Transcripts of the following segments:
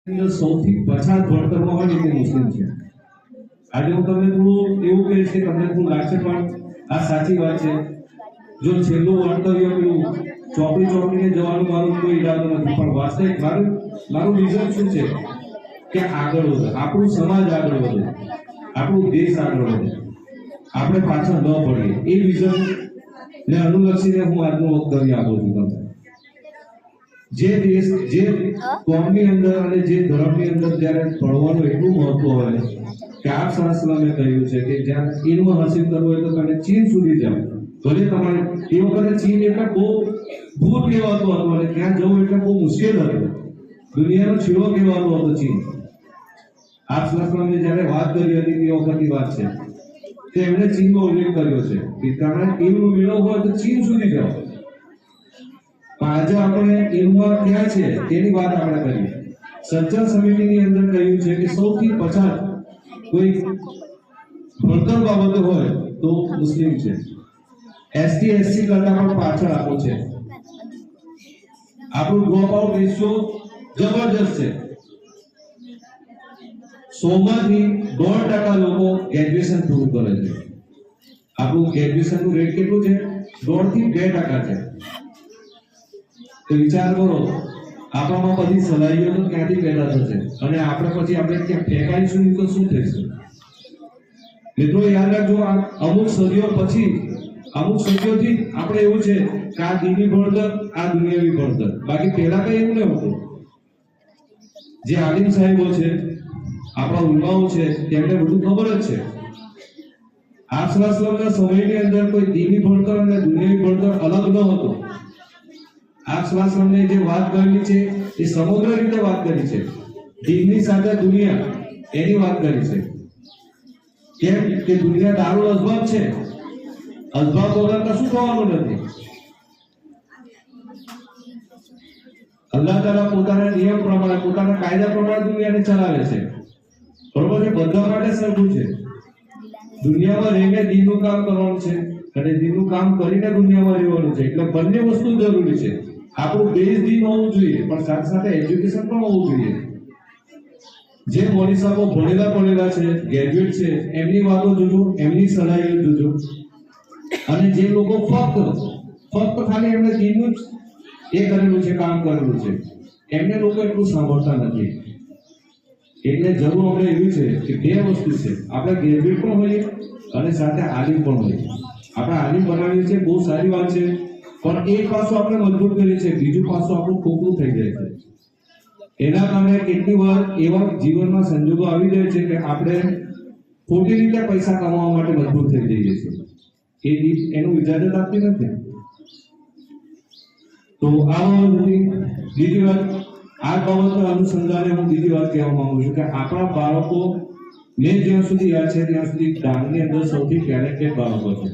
સૌથી પછાત ભણતરમાં હોય ને તે મુસ્લિમ છે. આજે હું તમને થોડું એવું કહીશ કે તમને થોડું લાગશે પણ આ સાચી વાત છે. જો છેલ્લું વક્તવ્ય પેલું ચોપડીને જવાનું મારું કોઈ ઈરાદો નથી, પણ વાસ્તવિક મારું વિઝન શું છે કે આગળ વધે, આપણું સમાજ આગળ વધે, આપણું દેશ આગળ વધે, આપણે પાછળ ન પડીએ, એ વિઝન ને અનુલક્ષીને હું આજનું વક્તવ્ય આપું છું તમને. જે દેશ જે કોમની અંદર અને જે ધર્મની અંદર જ્યારે ભણવાનું એટલું મહત્વ હોય કે આ શાસ્ત્રમાં કહ્યું છે કે જ્યાં ઇલ્મ હાસિલ કરવું હોય તો તમે ચીન સુધી જાઓ. ભલે તમારે એ વખતે ચીન એટલે બહુ દૂર કહેવાતું હતું અને ત્યાં જવું એટલે બહુ મુશ્કેલ હતું. દુનિયાનો છેડો કહેવાતો હતો ચીન. આ શાસ્ત્રમાં જ્યારે વાત કરી હતી તે વખતની વાત છે કે એમણે ચીનનો ઉલ્લેખ કર્યો છે કે તમારે ઇલ્મ મેળવવું હોય તો ચીન સુધી જાઓ. આજે આપણે ઇલ્મમાં ક્યાં છે તેની વાત આપણે કરીએ. સજ્જન સમિતિની અંદર કહ્યું છે કે સૌથી પછાત કોઈ ભણતર બાબતો હોય તો મુસ્લિમ છે. એસટી એસસી કરતા પણ પાછળ આપો છે. આપણું ડ્રોપ આઉટ રેશિયો જબરજસ્ત છે. 100માંથી 1.5% લોકો ગ્રેજ્યુએશન પૂરું કરે છે. આપણું ગ્રેજ્યુએશનનું રેટ કેટલું છે? 1.5 થી 2% છે. તો વિચાર કરો, આપણામાં બધી સલાહીઓ તો ક્યાંથી પેદા થશે અને આપણે ત્યાં ફેંકાઈશું તો શું થશે? મિત્રો યાદ રાખજો, આ અમુક સદીઓથી આપણે એવું છે કે આ દીની ભણતર, આ દુનિયાવી ભણતર, બાકી પહેલા કઈ એવું ન હતું. જે આલિમ સાહેબો છે, આપણા ઉલમાઓ છે, તેમને બધું ખબર જ છે. આસલાસલમના સમયની અંદર કોઈ દીની ભણતર અને દુનિયાવી ભણતર અલગ ન હતો. આ શાસ્ત્રને જે વાત કરી છે એ સમગ્ર રીતે વાત કરી છે. દીનની સાથે દુનિયા એની વાત કરી છે. કેમ કે દુનિયા દારૂ અસબાબ છે, અસબાબ વગર કશું થવાનું નથી. અલ્લાહ તાલા પોતાના નિયમ પ્રમાણે, પોતાના કાયદા પ્રમાણે દુનિયાને ચલાવે છે. બરોબર છે? બધા માટે સરખું છે. દુનિયામાં રહીને દીનનું કામ કરવાનું છે અને દીનનું કામ કરીને દુનિયામાં રહેવાનું છે. એટલે બંને વસ્તુ જરૂરી છે. આપણું બેઝ દીન હોવું જોઈએ, પણ સાથે સાથે એજ્યુકેશન પણ હોવું જોઈએ. જે મોદી સાહેબો ભણેલા છે, ગ્રેજ્યુએટ છે, એમની વાતો જોજો, એમની સલાહ જોજો. અને જે લોકો ફક્ત ખાલી એમને દીનનું એ કરેલું છે, કામ કરેલું છે, એમને લોકો એટલું સાંભળતા નથી. એટલે જરૂર આપણે એવી છે કે બે વસ્તુ છે, આપણે ગ્રેજ્યુએટ પણ હોઈએ અને સાથે આલિમ પણ હોઈએ. આપણે આલિમ બનાવીએ છીએ, બહુ સારી વાત છે, પણ એક પાસું આપણે મજબૂત કરીએ છીએ, બીજું પાસું આપણું ખોખલું થઈ જાય છે. એના કારણે કેટલી વાર એવા જીવનમાં સંજોગો આવી જાય છે કે આપણે ખોટી રીતે પૈસા કમાવા માટે મજબૂર થઈ જઈએ છીએ. એનું ઇજાજત આપતી નથી. તો આ બાબતની બીજી વાત, આ બાબતના અનુસંધાને હું બીજી વાત કહેવા માંગુ છું કે આપણા બાળકો મેં જ્યાં સુધી યાદ છે ત્યાં સુધી ગામની અંદર સૌથી ટેલેન્ટેડ બાળકો છે,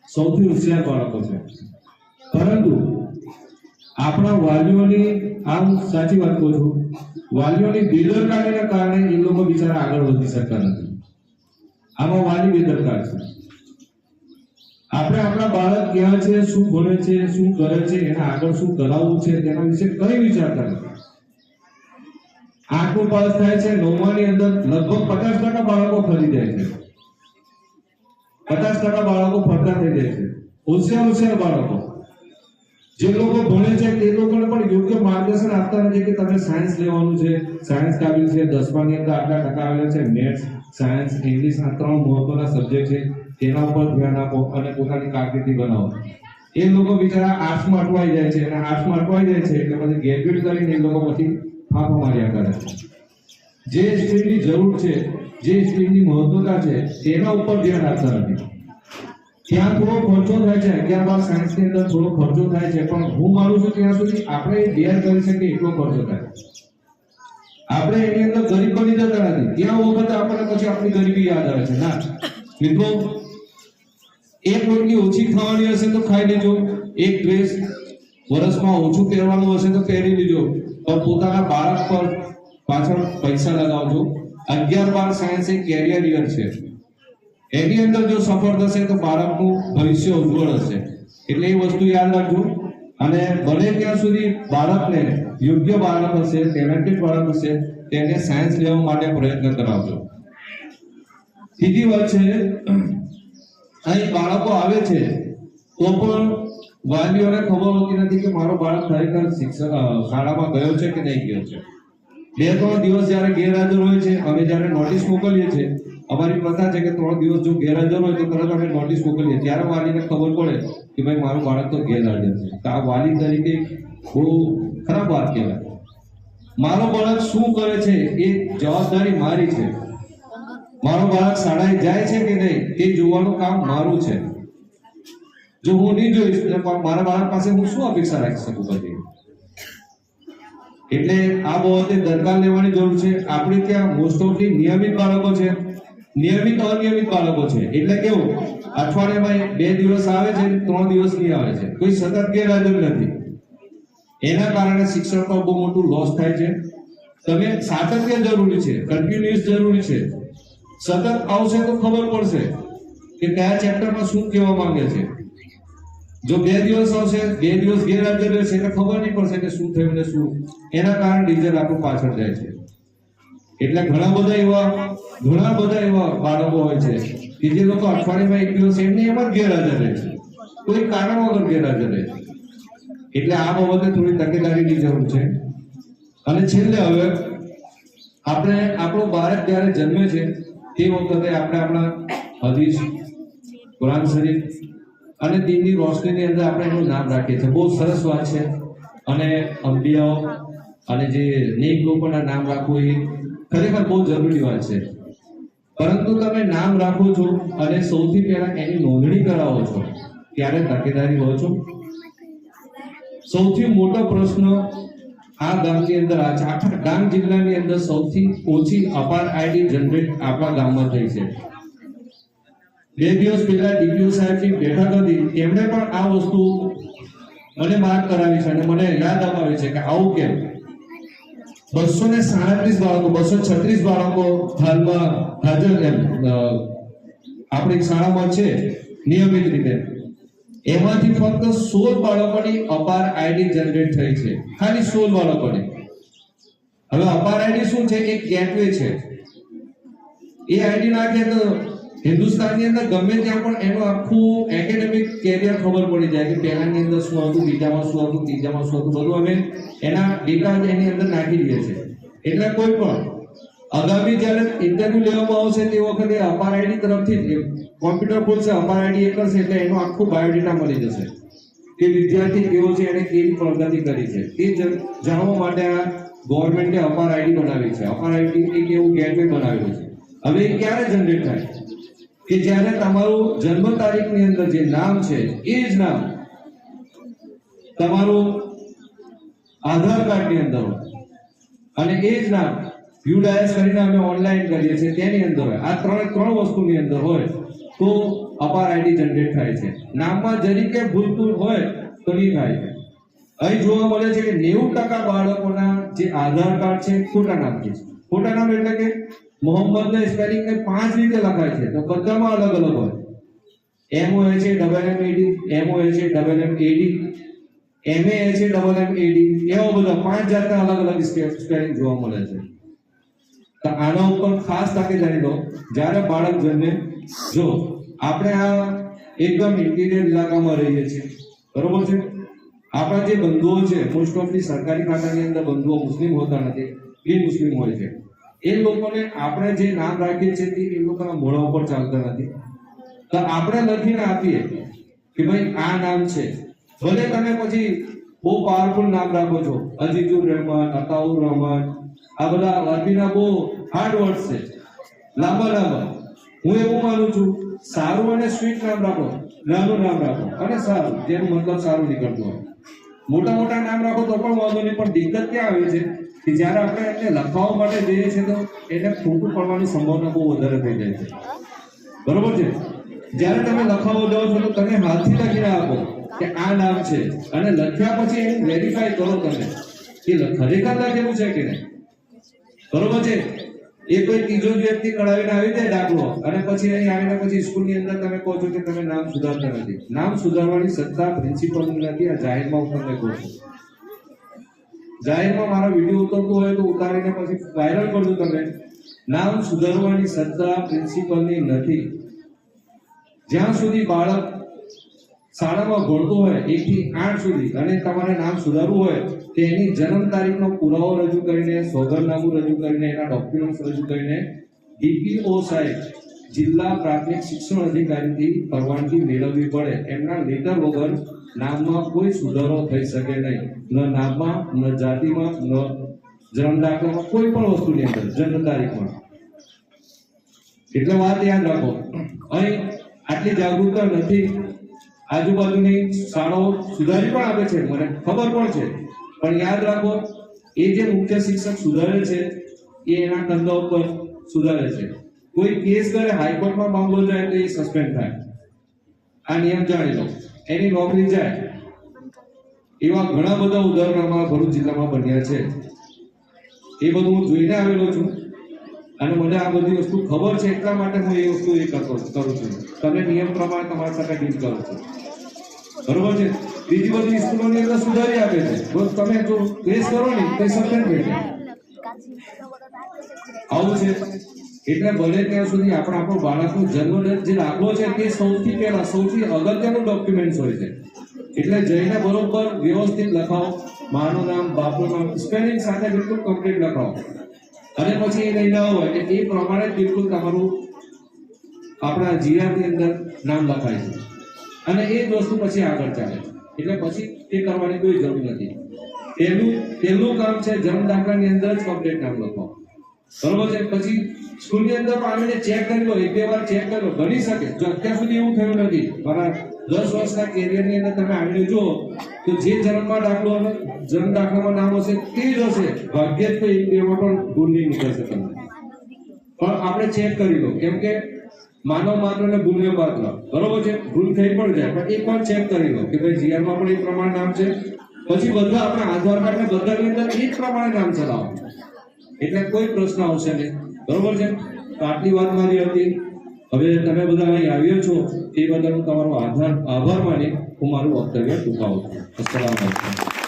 સૌથી હોશિયાર બાળકો છે. પરંતુ આપણા વાલીઓની, આમ સાચી વાત કહું છું, વાલીઓની બેદરકારીના કારણે એ લોકો બિચારા આગળ વધી શકતા નથી. આમાં વાલી બેદરકાર છે. આપણે આપણા બાળક ક્યાં છે, શું ભણે છે, શું કરે છે, એને આગળ શું કરાવવું છે તેના વિશે કઈ વિચારતા નથી. 8મું પાસ થાય છે, 9માની અંદર લગભગ 50% બાળકો ફરી જાય છે, 50% બાળકો ફરતા થઈ જાય છે. હોશિયાર બાળકો, જે લોકો ભણે છે તે લોકોને પણ યોગ્ય માર્ગદર્શન આપતા નથી કે તમે સાયન્સ લેવાનું છે, સાયન્સ કાબિલ છે, 10માની અંદર આટલા ટકા આવેલા છે, મેથ્સ, સાયન્સ, ઇંગ્લિશ આ 3 મહત્વના સબ્જેક્ટ છે, તેના ઉપર ધ્યાન આપો અને પોતાની કારકિર્દી બનાવો. એ લોકો બિચારા આર્ટ્સમાં અટવાઈ જાય છે અને આર્ટ્સમાં અટવાઈ જાય છે એટલે પછી ગ્રેજ્યુએટ કરીને એ લોકો પછી ફાંફા માર્યા કરે છે. જે સ્ટ્રીમની જરૂર છે, જે સ્ટ્રીમની મહત્વતા છે તેના ઉપર ધ્યાન આપતા નથી. ત્યાં થોડો ખર્ચો થાય છે, 11-12 સાયન્સની અંદર થોડો ખર્ચો થાય છે, પણ હું માનું છું ત્યાં સુધી આપણે બેર કરી શકીએ એટલો ખર્ચો થાય. આપણે એની અંદર ગરીબ બની જતા નથી. ત્યાં વખતે આપણને પછી આપણી ગરીબી યાદ આવે છે. ના મિત્રો, એક રોટલી ઓછી ખાવાની હશે તો ખાઈ લેજો, એક ડ્રેસ વર્ષમાં ઓછું પહેરવાનું હશે તો પહેરી લેજો, પણ પોતાના બાળક પર પાછળ પૈસા લગાવજો. 11-12 સાયન્સ એક કેરિયર યર છે. એની અંદર જો સફળ થશે તો બાળકનું ભવિષ્ય ઉજ્જવળ હશે. એટલે એ વસ્તુ યાદ રાખજો. અને બને ત્યાં સુધી બાળકને યોગ્ય બાળક હશે, ટેલેન્ટેડ બાળક હશે, તેને સાયન્સ લેવા માટે પ્રયત્ન કરાવજો. ત્રીજી વાત છે, અહીં બાળકો આવે છે તો પણ વાલીઓને ખબર હોતી નથી કે મારો બાળક ખરેખર શાળામાં ગયો છે કે નહીં ગયો છે. 2-3 દિવસ જ્યારે ગેરહાજર હોય છે, અમે જ્યારે નોટિસ મોકલીએ છીએ, અમારી પ્રથા છે કે 3 દિવસ જો ગેરહાજર હોય તો તરત અમે નોટિસ મોકલીએ, ત્યારે વાલીને ખબર પડે કે ભાઈ મારું બાળક તો ગેરહાજર છે. તો આ વાલી તરીકે બહુ ખરાબ વાત કહેવાય. મારો બાળક શું કરે છે એ જવાબદારી મારી છે. મારો બાળક શાળાએ જાય છે કે નહીં એ જોવાનું કામ મારું છે. જો હું નહીં જોઈશ તો મારા બાળક પાસે હું શું અપેક્ષા રાખી શકું બધી? એટલે આ બાબતે દરકાર લેવાની જરૂર છે. આપણે ત્યાં મોસ્ટ ઓફલી નિયમિત બાળકો છે, નિયમિત અનિયમિત બાળકો છે. એટલે કેવું, અઠવાડિયામાં 2 દિવસ આવે છે, 3 દિવસ નહીં આવે છે, કોઈ સતત ગેરહાજર નથી. એના કારણે શિક્ષણમાં બહુ મોટું લોસ થાય છે. તમે સાતત્ય જરૂરી છે, કન્ટિન્યુઅસ જરૂરી છે. સતત આવશે તો ખબર પડશે કે કયા ચેપ્ટરમાં શું કહેવા માંગે છે. જો 2 દિવસ આવશે, 2 દિવસ ગેરહાજર રહેશે એટલે ખબર નહીં પડશે કે શું થયું ને શું. એના કારણે રિઝલ્ટ આપણું પાછળ જાય છે. એટલે ઘણા બધા એવા બાળકો હોય છે કે જે લોકો અઠવાડિયામાં 1 દિવસ એમની એમ જ ગેરહાજર રહે છે, કોઈ કારણ વગર ગેરહાજર રહે છે. એટલે આ બાબતે થોડી તકેદારીની જરૂર છે. અને છેલ્લે હવે આપણે આપણું બાળક જ્યારે જન્મે છે તે વખતે આપણે આપણા હદીસ, કુરાન શરીફ અને દીનની રોશનીની અંદર આપણે એનું નામ રાખીએ છીએ. બહુ સરસ વાત છે. અને અંબિયાઓ અને જે નેક લોકોના નામ રાખવું એ ખરેખર બહુ જરૂરી વાત છે. પરંતુ તમે નામ રાખો છો અને સૌથી પહેલા એની નોંધણી કરાવો છો ત્યારે તકેદારી લો છો. સૌથી મોટો પ્રશ્ન આ ગામની અંદર, આખા ડાંગ જિલ્લાની અંદર સૌથી ઓછી અપાર આઈડી જનરેટ આપણા ગામમાં થઈ છે. 2 દિવસ પહેલા ડીપીઓ સાહેબની બેઠક હતી, તેમણે પણ આ વસ્તુ મને માર્ક કરાવી છે અને મને યાદ અપાવી છે કે આવું કેમ. 237 બાળકો, 236 બાળકો હાલમાં હાજર આપણી શાળામાં છે નિયમિત રીતે. એમાંથી ફક્ત 16 બાળકોની અપાર આઈડી જનરેટ થઈ છે, ખાલી 16 બાળકોની. હવે અપાર આઈડી શું છે? એક ગેટવે છે. એ આઈડી નાખે તો હિન્દુસ્તાનની અંદર ગમે ત્યાં પણ એનું આખું એકેડેમિક કેરિયર ખબર પડી જાય કે પહેલાની અંદર શું હતું, બીજામાં શું હતું, ત્રીજામાં શું હતું, બધું અમે એના ડેટા એની અંદર નાખી દઈએ છીએ. એટલે કોઈ પણ આગામી જ્યારે ઇન્ટરવ્યુ લેવામાં આવશે તે વખતે અપાર આઈડી તરફથી કોમ્પ્યુટર ખોલશે, અપાર આઈડી એ કરશે એટલે એનું આખું બાયોડેટા મળી જશે કે વિદ્યાર્થી કેવો છે, એને કેવી પ્રગતિ કરી છે. એ જાણવા માટે આ ગવર્મેન્ટે અપાર આઈડી બનાવી છે. અપાર આઈડી એક એવું ગેટવે બનાવેલું છે. હવે એ ક્યારે જનરેટ થાય કે જ્યારે તમારું જન્મ તારીખની અંદર જે નામ છે એ જ નામ તમારું આધાર કાર્ડની અંદર હોય અને એ જ નામ યુડાયસ કરીને અમે ઓનલાઈન કરીએ છીએ તેની અંદર હોય. આ ત્રણ વસ્તુની અંદર હોય તો અપાર આઈડી જનરેટ થાય છે. નામમાં જરીકે ભૂલતું હોય તો નહીં થાય છે. અહીં જોવા મળે છે કે 90% બાળકોના જે આધાર કાર્ડ છે ખોટા નામથી છે. ખોટા નામ એટલે કે મોહમ્મદને સ્પેલિંગ 5 રીતે લખાય છે તો બધામાં અલગ અલગ હોય. MOH છે MMAD, MOH છે MMAD, MA છે MMAD, એવા બધા 5 જાતના અલગ અલગ સ્પેલિંગ જોવા મળે છે. તો આના ઉપર ખાસ તકેદારી લો જ્યારે બાળક જન્મે. જો આપણે આ એકદમ ઇન્ટિરિયર ઇલાકામાં રહીએ છીએ, બરોબર છે, આપણા જે બંધુઓ છે મોસ્ટ ઓફલી સરકારી ખાતાની અંદર બંધુઓ મુસ્લિમ હોતા નથી, એ મુસ્લિમ હોય છે. એ લોકોને આપણે જે નામ રાખીએ છીએ તે એ લોકોના મોઢા ઉપર ચાલતા નથી. તો આપણે લખીને આપીએ કે ભાઈ આ નામ છે. ભલે તમે પછી બહુ પાવરફુલ નામ રાખો છો, અજીઝુર રહેમાન, અતાઉર રહેમાન, આ બધા અરબીના બહુ હાર્ડ વર્ડ્સ છે, લાંબા લાંબા. હું એવું માનું છું સારું અને સ્વીટ નામ રાખો, નાનું નામ રાખો અને સારું, જેનું મતલબ સારું નીકળતું હોય. મોટા મોટા નામ રાખો તો પણ વાંધો નહીં, પણ દિક્કત ક્યાં આવે છે કે જ્યારે આપણે એને લખાવવા માટે જઈએ છીએ તો એને ખોટું પડવાની સંભાવના બહુ વધારે થઈ જાય છે. બરોબર છે? જ્યારે તમે લખાવવા જાઓ છો તો તમે હાથથી લખીને આપો કે આ નામ છે અને લખ્યા પછી એને વેરીફાઈ કરો તમે કે ખરેખર લખેલું છે કે નહીં. બરોબર છે? એ કોઈ ત્રીજો વ્યક્તિ કઢાવીને આવી જાય દાખલો અને પછી અહીં આવીને પછી સ્કૂલની અંદર તમે કહો છો કે તમે નામ સુધારતા નથી. નામ સુધારવાની સત્તા પ્રિન્સિપલની નથી. આ જાહેરમાં હું તમને કહું છું. જાહેરમાં મારો વિડીયો ઉતરતો હોય તો ઉતારીને પછી વાયરલ કરજો તમે. નામ સુધારવાની સત્તા પ્રિન્સિપલની નથી. જ્યાં સુધી બાળક શાળામાં ભણતો હોય 1 થી 8 સુધી અને તમારે નામ સુધારવું હોય તો એની જન્મ તારીખનો પુરાવો રજૂ કરીને, સોગંદનામું રજૂ કરીને, એના ડોક્યુમેન્ટ્સ રજૂ કરીને ડીપીઓ સાહેબ જિલ્લા પ્રાથમિક શિક્ષણ અધિકારીથી પરવાનગી મેળવવી પડે. એમના લેટર વગર નામમાં કોઈ સુધારો થઈ શકે નહીં. ન નામમાં, ન જાતિમાં, ન જન્મ દાખલામાં, કોઈ પણ વસ્તુની અંદર જન્મ તારીખમાં. એટલે વાત યાદ રાખો, અહીં આટલી જાગૃતતા નથી. આજુબાજુની શાળાઓ સુધારી પણ આપે છે, મને ખબર પણ છે, પણ યાદ રાખો એ જે મુખ્ય શિક્ષક સુધારે છે એ એના કંદા ઉપર સુધારે છે. કોઈ કેસ કરે, હાઈકોર્ટમાં મામલો જાય તો એ સસ્પેન્ડ થાય. આ નિયમ જાણી લો, એની નોકરી જાય. એવા ઘણા બધા ઉદાહરણો અમારા ભરૂચ જિલ્લામાં બન્યા છે. એ બધું હું જોઈને આવેલો છું અને મને આ બધી વસ્તુ ખબર છે, એટલા માટે હું એ વસ્તુ કરું છું. તમે નિયમ પ્રમાણે તમારી સાથે ડીલ કરો છો, બરોબર છે. બીજી બધી સ્કૂલોની અંદર સુધારી આપે છે, તમે જો કેસ કરો ને તો સસ્પેન્ડ થઈ જાય. આવું છે. એટલે ભલે ત્યાં સુધી આપણો બાળકનો જન્મ જે દાખલો છે તે સૌથી પહેલા સૌથી અગત્યનું ડોક્યુમેન્ટ હોય છે. એટલે જઈને બરોબર વ્યવસ્થિત લખાવો, માનું નામ, બાપનું નામ, સ્પેલિંગ સાથે બિલકુલ કમ્પ્લીટ લખાવો અને પછી એ લઈને આવો એટલે એ પ્રમાણે બિલકુલ તમારું આપણા જીઆરની અંદર નામ લખાય છે અને એ જ વસ્તુ પછી આગળ ચાલે છે. એટલે પછી એ કરવાની કોઈ જરૂર નથી. પહેલું કામ છે જન્મ દાખલાની અંદર જ કમ્પ્લીટ નામ લખો, બરોબર છે. પછી સ્કૂલની અંદર આવીને ચેક કરી લો, 1-2 વાર ચેક કરી લો, બની શકે. જો અત્યાર સુધી એવું થયું નથી, મારા 10 વર્ષના કેરિયરની અંદર તમે આવીને જુઓ તો જે જન્મ દાખલામાં નામ હશે તે જ હશે. ભાગ્ય જ કોઈ એમાં પણ ભૂલ નહીં નીકળશે તમને. પણ આપણે ચેક કરી લો, કેમ કે માનવ માત્ર ને ભૂલ્ય પાત્ર, બરોબર છે. ભૂલ થઈ પણ જાય પણ એક વાર ચેક કરી લો કે ભાઈ જીઆરમાં પણ એ પ્રમાણે નામ છે. પછી બધા આપણા આધાર કાર્ડ ને બધાની અંદર એ જ પ્રમાણે નામ ચલાવો એટલે કોઈ પ્રશ્ન આવશે નહીં, બરોબર છે. તો આટલી વાત મારી હતી. હવે તમે બધા અહીં આવ્યો છો એ બદલ હું તમારો આભાર માની હું મારું વક્તવ્ય ટૂંકાવું છું. અસ્સલામુ અલૈકુમ.